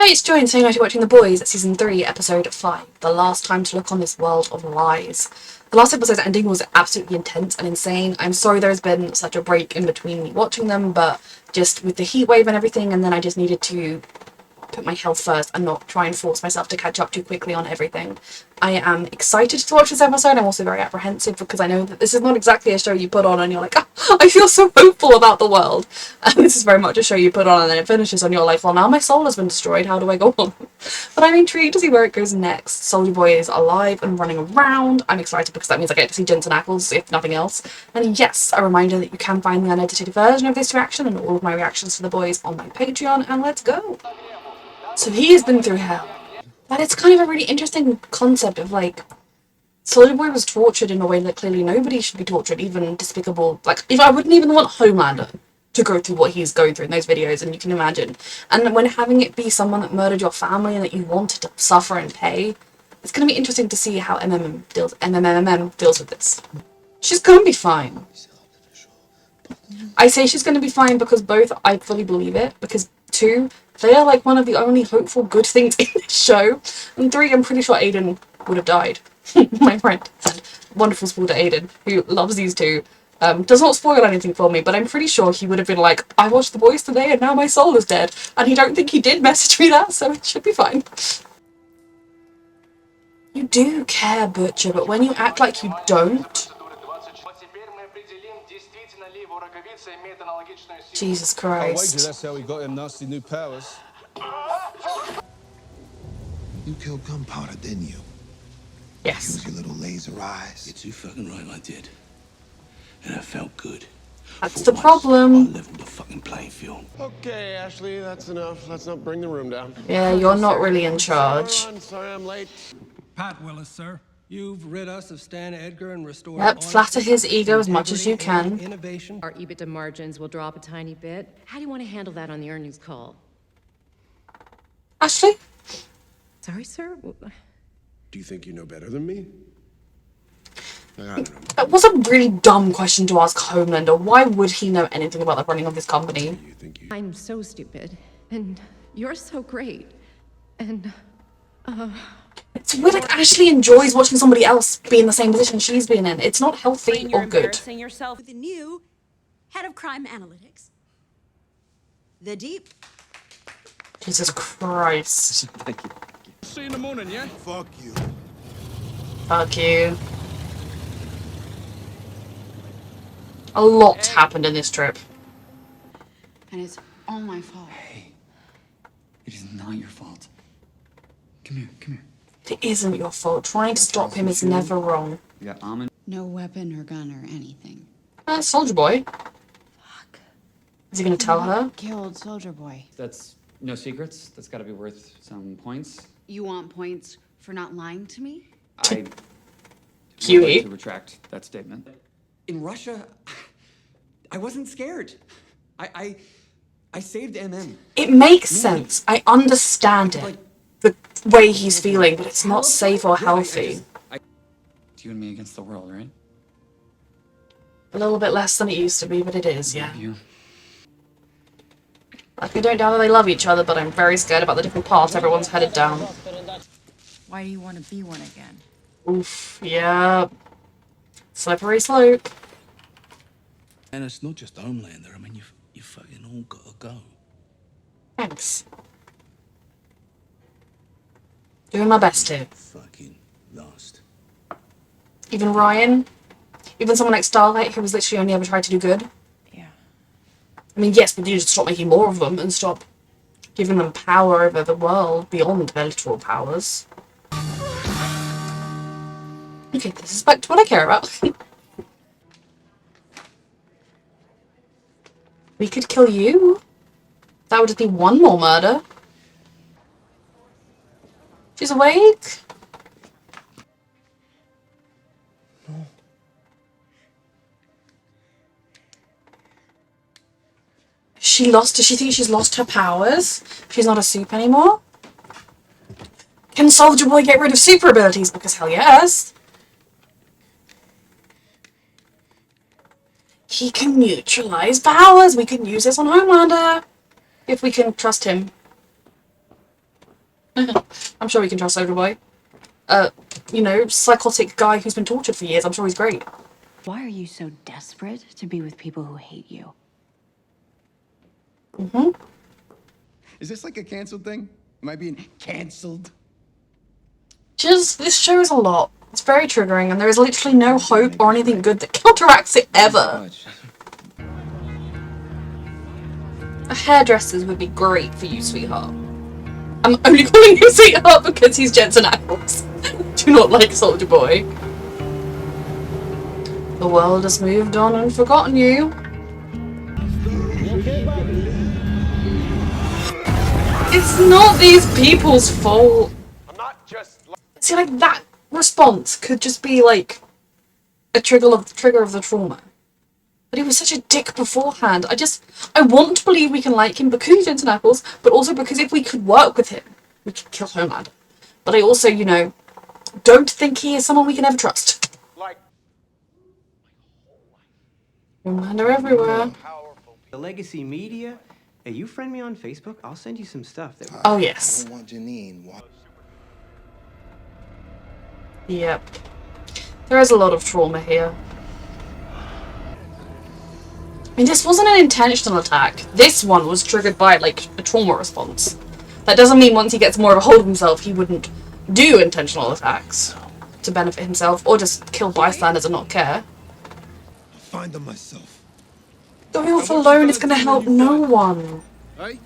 Hey, it's Joy, and today you're watching The Boys, Season 3, Episode 5, The Last Time to Look on This World of Lies. The last episode's ending was absolutely intense and insane. I'm sorry there's been such a break in between me watching them, but just with the heat wave and everything, and then I just needed to put my health first and not try and force myself to catch up too quickly on everything. I am excited to watch this episode. I'm also very apprehensive because I know that this is not exactly a show you put on and you're like, oh, I feel so hopeful about the world. And this is very much a show you put on and then it finishes and you're like, well, now my soul has been destroyed. How do I go on? But I'm intrigued to see where it goes next. Soldier Boy is alive and running around. I'm excited because that means I get to see Jensen Ackles, if nothing else. And yes, a reminder that you can find the unedited version of this reaction and all of my reactions to The Boys on my Patreon. And let's go. So he has been through hell. But it's kind of a really interesting concept of, like, Soldier Boy was tortured in a way that clearly nobody should be tortured, even despicable. Like, if I wouldn't even want Homelander to go through what he's going through in those videos, and you can imagine. And when having it be someone that murdered your family and that you wanted to suffer and pay, it's going to be interesting to see how MMM deals with this. She's going to be fine. I say she's going to be fine because both, I fully believe it, because two, they are like one of the only hopeful good things in this show, and three, I'm pretty sure Aiden would have died. My friend said, wonderful supporter Aiden, who loves these two, does not spoil anything for me, but I'm pretty sure he would have been like, I watched The Boys today and now my soul is dead, and he don't think he did message me that, so it should be fine. You do care, Butcher, but when you act like you don't... Jesus Christ. That's how he got him nasty new powers. You killed Gunpowder, didn't you? Yes. Use your little laser eyes. You're too fucking right, I did. And I felt good. That's the problem. I leveled the fucking playing field. Okay, Ashley, that's enough. Let's not bring the room down. Yeah, you're not really in charge. Sorry I'm late. Pat Willis, sir. You've rid us of Stan Edgar and restored... Yep, flatter his ego as much as you can. Innovation. Our EBITDA margins will drop a tiny bit. How do you want to handle that on the earnings call? Ashley? Sorry, sir? Do you think you know better than me? I don't know. That was a really dumb question to ask Homelander. Why would he know anything about the running of this company? I'm so stupid. And you're so great. And, It's weird, like, Ashley enjoys watching somebody else be in the same position she's been in. It's not healthy or good. Embarrassing yourself with the new head of crime analytics. The Deep. Jesus Christ. Thank you. See you in the morning, yeah? Fuck you. Fuck you. A lot happened in this trip. And it's all my fault. Hey, it is not your fault. Come here, come here. It isn't your fault. Trying to stop him is never wrong. You got almond. No weapon or gun or anything. Soldier Boy. Fuck. Is he gonna tell her? Killed Soldier Boy. That's no secrets. That's got to be worth some points. You want points for not lying to me? I would Huey. like to retract that statement. In Russia, I wasn't scared. I saved MM. It makes sense. I understand it. The way he's feeling, but it's not safe or healthy. It's you and me against the world, right? A little bit less than it used to be, but it is, yeah. You. Like, I don't doubt that they love each other, but I'm very scared about the different paths everyone's headed down. Why do you want to be one again? Oof, yeah. Slippery slope. And it's not just Homelander. I mean, you fucking all gotta go. Thanks. Doing my best here. Fucking lost. Even Ryan? Even someone like Starlight, who was literally only ever tried to do good? Yeah. I mean, yes, but you just stop making more of them and stop giving them power over the world beyond their literal powers. Okay, this is back to what I care about. We could kill you. That would just be one more murder. She's awake? No. Does she think she's lost her powers? She's not a soup anymore? Can Soldier Boy get rid of super abilities? Because hell yes. He can neutralize powers. We can use this on Homelander. If we can trust him. I'm sure we can trust Soldier Boy. You know, psychotic guy who's been tortured for years. I'm sure he's great. Why are you so desperate to be with people who hate you? Is this like a canceled thing? Am I being canceled? Just, this show is a lot. It's very triggering, and there is literally no hope or anything good that counteracts it ever. A hairdresser's would be great for you, sweetheart. I'm only calling him sweetheart because he's Jensen Ackles. Do not like Soldier Boy. The world has moved on and forgotten you. It's not these people's fault. See, like, that response could just be like a trigger of the trauma. But he was such a dick beforehand. I want to believe we can like him because he's Jensen Ackles, but also because if we could work with him, we could kill Homelander. But I also, you know, don't think he is someone we can ever trust. Homelander everywhere. The Legacy Media. Hey, you friend me on Facebook? I'll send you some stuff that. Oh yes. I don't want Janine. Yep. There is a lot of trauma here. I mean, this wasn't an intentional attack. This one was triggered by, like, a trauma response. That doesn't mean once he gets more of a hold of himself, he wouldn't do intentional attacks to benefit himself, or just kill bystanders and not care. I'll find them myself. Going off alone is gonna help no one. Hey?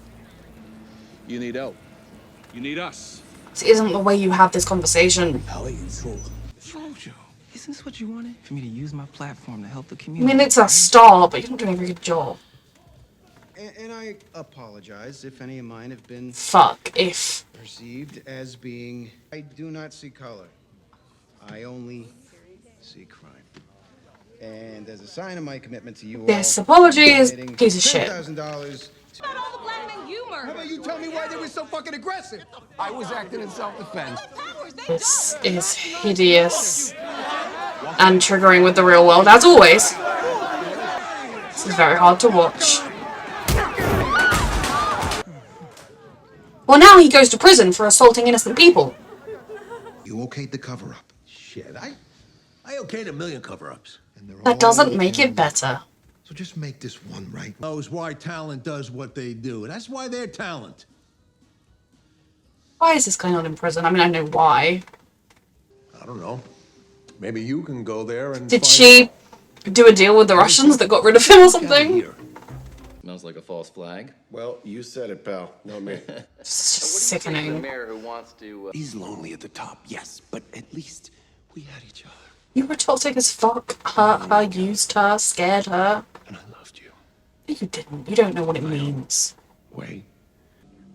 You need help. You need us. This isn't the way you have this conversation. How are you, Soldier? Isn't this what you wanted? For me to use my platform to help the I community? mean, it's a start, but you're not doing a very good job. And I apologize if any of mine have been Fuck, if. perceived as being. I do not see color. I only see crime. And as a sign of my commitment to you all, This apology is piece of shit. $10,000. How about you tell me why they were so fucking aggressive? I was acting in self-defense. This is hideous and triggering with the real world, as always. This is very hard to watch. Well, now he goes to prison for assaulting innocent people. You okayed the cover-up. Shit, I okayed a million cover-ups. And they're That all doesn't make it in. better. So just make this one right. Knows why talent does what they do. That's why they're talent. Why is this guy not in prison? I mean, I know why. I don't know. Maybe you can go there and Did find she out. do a deal with the Russians that got rid of him or something? Here. Smells like a false flag. Well, you said it, pal. Not me. It's just sickening. Mayor who wants to. He's lonely at the top, yes, but at least we had each other. You were toxic as fuck, hurt her, used her, scared her. And I loved you. No, you didn't. You don't know what it means. Wait.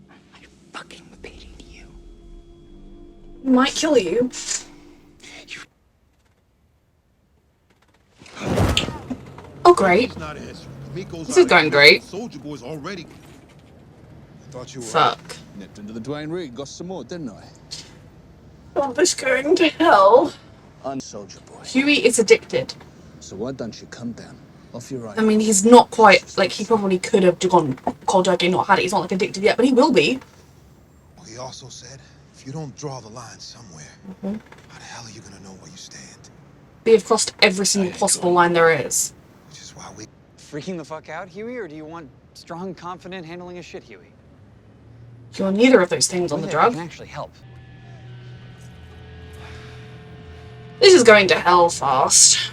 I fucking pitied you. He might kill you. Oh, great. This is going great. Soldier Boy's already. Thought you were. Fuck. Nipped into the Dwayne Reed, got some more, didn't I? Oh, this going to hell. Soldier Boy. Huey is addicted. So why don't you come down off your right? I mean, he's not quite, like, he probably could have gone cold turkey and not had it. He's not, like, addicted yet, but he will be. Well, he also said, if you don't draw the line somewhere, how the hell are you gonna know where you stand? We have crossed every single possible line there is. Which is why we. Freaking the fuck out, Huey, or do you want strong, confident handling of shit, Huey? You're neither of those things on the drug. Can actually help. This is going to hell fast.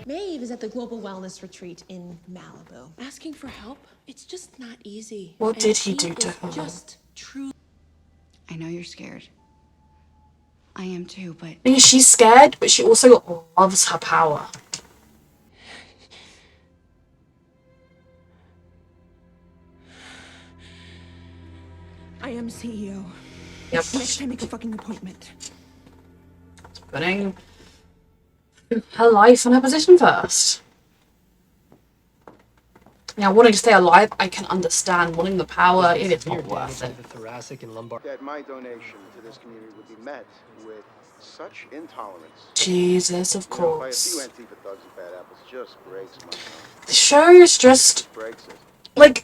Maeve is at the Global Wellness Retreat in Malibu. Asking for help? It's just not easy. What And did he do to is her? Just true. I know you're scared. I am too, but I mean, she's scared, but she also loves her power. I am CEO. Yep. Next time, make a fucking appointment. Putting her life and her position first. Now, wanting to stay alive, I can understand. Wanting the power, it is not worth it. The thoracic and lumbar. That my donation to this community would be met with such intolerance. Jesus, of By a course. few Antifa thugs and bad apples just breaks my heart. The show is just, Breaks it. like,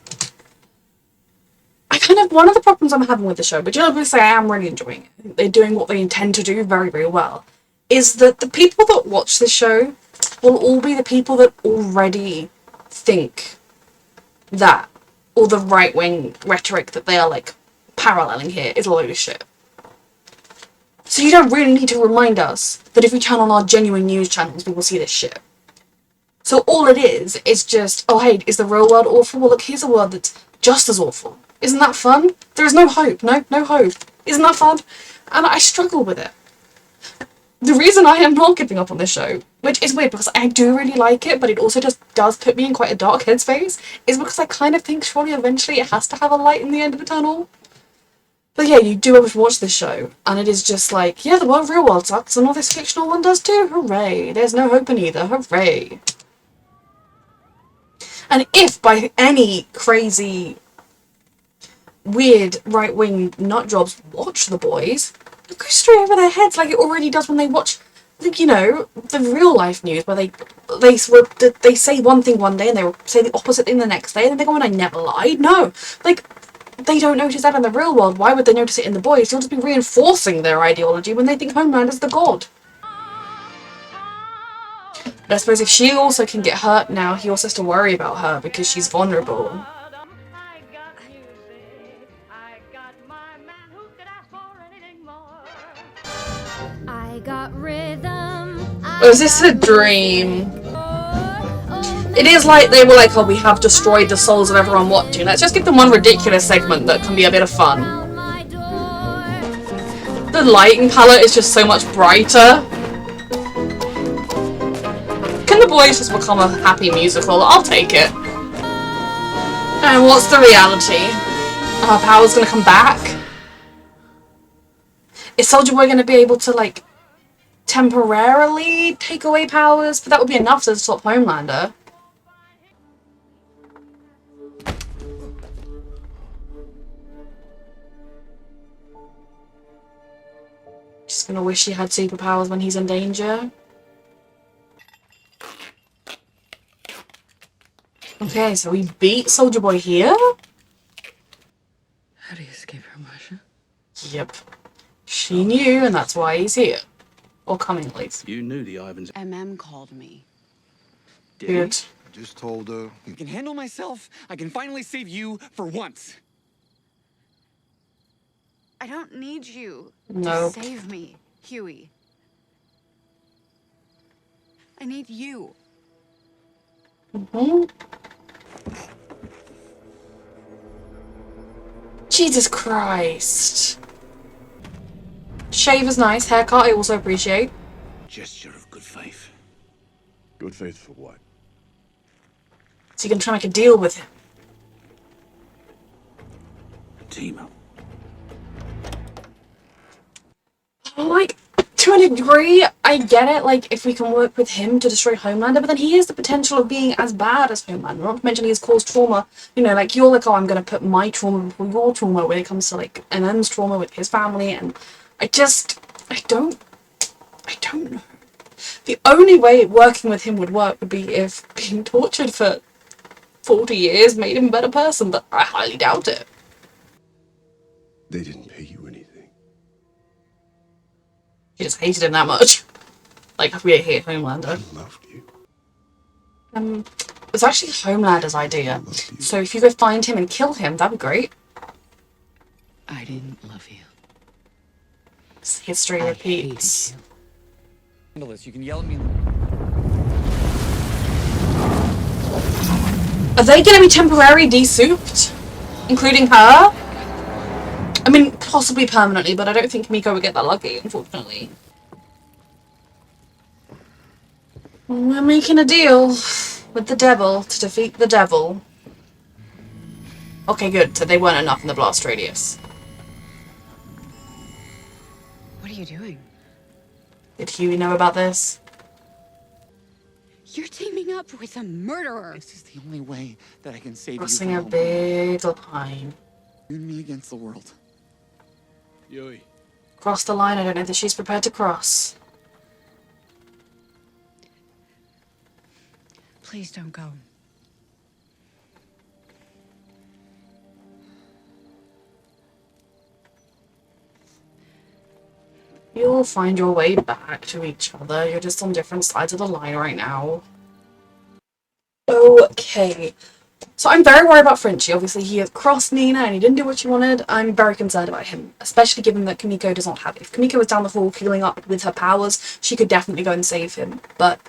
I kind one of the problems I'm having with the show, but you'll obviously I am really enjoying it. They're doing what they intend to do very, very well. Is that the people that watch this show will all be the people that already think that all the right-wing rhetoric that they are like paralleling here is a load of shit. So you don't really need to remind us that if we turn on our genuine news channels, we will see this shit. So all it is just, oh hey, is the real world awful? Well look, here's a world that's just as awful. Isn't that fun? There is no hope. No hope. Isn't that fun? And I struggle with it. The reason I am not giving up on this show, which is weird because I do really like it, but it also just does put me in quite a dark headspace, is because I kind of think surely eventually it has to have a light in the end of the tunnel. But yeah, you do have to watch this show, and it is just like, yeah, the real world sucks, and all this fictional one does too. Hooray! There's no hope in either. Hooray! And if by any crazy, weird right-wing nutjobs watch The Boys, it goes straight over their heads like it already does when they watch, like, you know, the real life news where they say one thing one day and they say the opposite thing the next day, and then they go, and I never lied. No, like, they don't notice that in the real world. Why would they notice it in The Boys? They'll just be reinforcing their ideology when they think Homelander's the god. But I suppose if she also can get hurt now, he also has to worry about her because she's vulnerable. I got rhythm. Or is this a dream? It is like they were like, oh, we have destroyed the souls of everyone watching. Let's just give them one ridiculous segment that can be a bit of fun. The lighting palette is just so much brighter. Can The Boys just become a happy musical? I'll take it. And what's the reality? Her power's gonna come back? Is Soldier Boy gonna be able to, like, temporarily take away powers? But that would be enough to stop Homelander. Just gonna wish he had superpowers when he's in danger. Okay, so we beat Soldier Boy here? How do you escape from Russia? Yep. She knew, and that's why he's here. Or coming, at least. You knew the Ivans. MM called me. Good. I just told her. I can handle myself. I can finally save you for once. I don't need you Nope. to save me, Huey. I need you. Jesus Christ. Shave is nice. Haircut I also appreciate. Gesture of good faith. Good faith for what? So you can try and make a deal with him. Team up. Like, to a degree, I get it, like, if we can work with him to destroy Homelander, but then he has the potential of being as bad as Homelander, not to mention he has caused trauma. You know, like, you're like, oh, I'm gonna put my trauma before your trauma when it comes to, like, MM's trauma with his family, and I don't know. The only way working with him would work would be if being tortured for 40 years made him a better person, but I highly doubt it. They didn't pay you anything. She just hated him that much. Like, we hate Homelander. I loved you. It was actually Homelander's idea. So if you go find him and kill him, that'd be great. I didn't love you. History repeats. Handle this. You can yell at me. Are they going to be temporarily desouped? Including her? I mean, possibly permanently, but I don't think Miko would get that lucky, unfortunately. We're making a deal with the devil to defeat the devil. Okay, good. So they weren't enough in the blast radius. What are you doing? Did Huey know about this? You're teaming up with a murderer. This is the only way that I can save Crossing you a from big line. you and me against the world. Yui. Cross the line I don't know that she's prepared to cross. Please don't go. You'll find your way back to each other. You're just on different sides of the line right now. Okay. So I'm very worried about Frenchie. Obviously, he has crossed Nina and he didn't do what she wanted. I'm very concerned about him, especially given that Kimiko does not have it. If Kimiko was down the hall healing up with her powers, she could definitely go and save him. But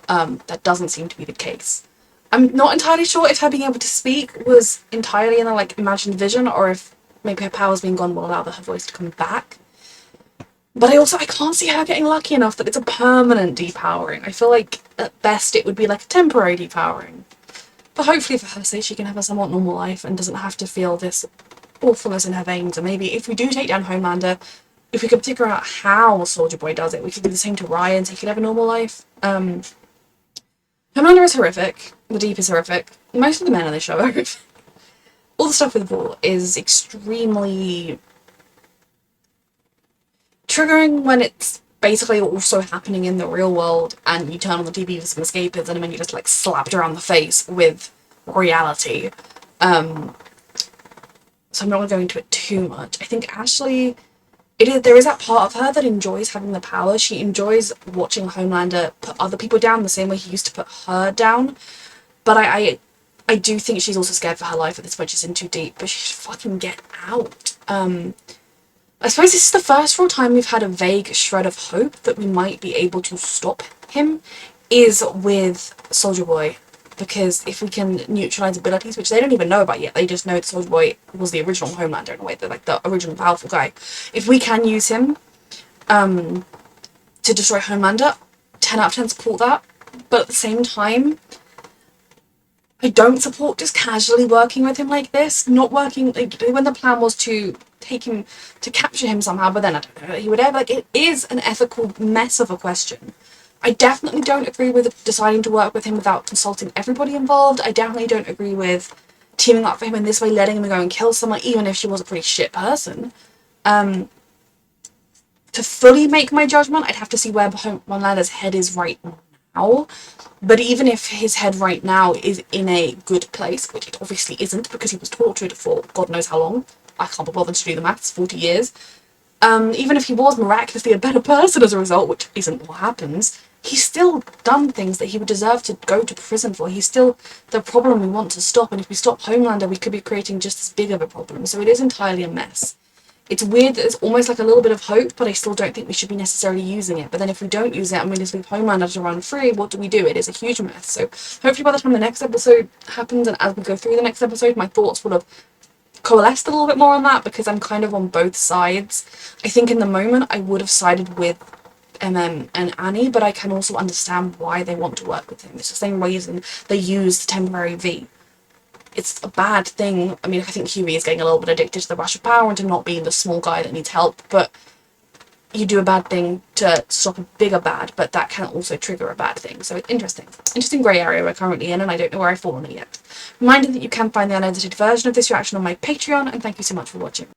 that doesn't seem to be the case. I'm not entirely sure if her being able to speak was entirely in a like imagined vision, or if maybe her powers being gone will allow her voice to come back. But I can't see her getting lucky enough that it's a permanent depowering. I feel like at best it would be like a temporary depowering. But hopefully for her sake she can have a somewhat normal life and doesn't have to feel this awfulness in her veins. And maybe if we do take down Homelander, if we could figure out how Soldier Boy does it, we could do the same to Ryan so he could have a normal life. Homelander is horrific. The Deep is horrific. Most of the men on this show are horrific. All the stuff with Bull is extremely triggering when it's basically also happening in the real world and you turn on the TV for some escapism and then you just like slapped around the face with reality. So I'm not going to go into it too much. I think Ashley, there is that part of her that enjoys having the power. She enjoys watching Homelander put other people down the same way he used to put her down. But I do think she's also scared for her life at this point. She's in too deep, but she should fucking get out. I suppose this is the first real time we've had a vague shred of hope that we might be able to stop him is with Soldier Boy. Because if we can neutralise abilities, which they don't even know about yet, they just know that Soldier Boy was the original Homelander in a way, they're like the original powerful guy. If we can use him to destroy Homelander, 10 out of 10 support that. But at the same time, I don't support just casually working with him like this. Not working, like, when the plan was to take him, to capture him somehow, but then I don't know that he would ever, like, it is an ethical mess of a question. I definitely don't agree with deciding to work with him without consulting everybody involved. I definitely don't agree with teaming up for him in this way, letting him go and kill someone, even if she was a pretty shit person. To fully make my judgment, I'd have to see where Homelander's head is right now. But even if his head right now is in a good place, which it obviously isn't because he was tortured for God knows how long, I can't be bothered to do the maths, 40 years. Even if he was miraculously a better person as a result, which isn't what happens, he's still done things that he would deserve to go to prison for. He's still the problem we want to stop, and if we stop Homelander, we could be creating just as big of a problem. So it is entirely a mess. It's weird that it's almost like a little bit of hope, but I still don't think we should be necessarily using it. But then if we don't use it and we just leave Homelander to run free, what do we do? It is a huge mess. So hopefully by the time the next episode happens and as we go through the next episode, my thoughts will have coalesced a little bit more on that, because I'm kind of on both sides. I think in the moment I would have sided with MM and Annie, but I can also understand why they want to work with him. It's the same reason they used temporary V. It's a bad thing. I mean, I think Huey is getting a little bit addicted to the rush of power and to not being the small guy that needs help, but you do a bad thing to stop a bigger bad, but that can also trigger a bad thing. So it's interesting. Interesting grey area we're currently in, and I don't know where I fall on it yet. Reminder that you can find the unedited version of this reaction on my Patreon, and thank you so much for watching.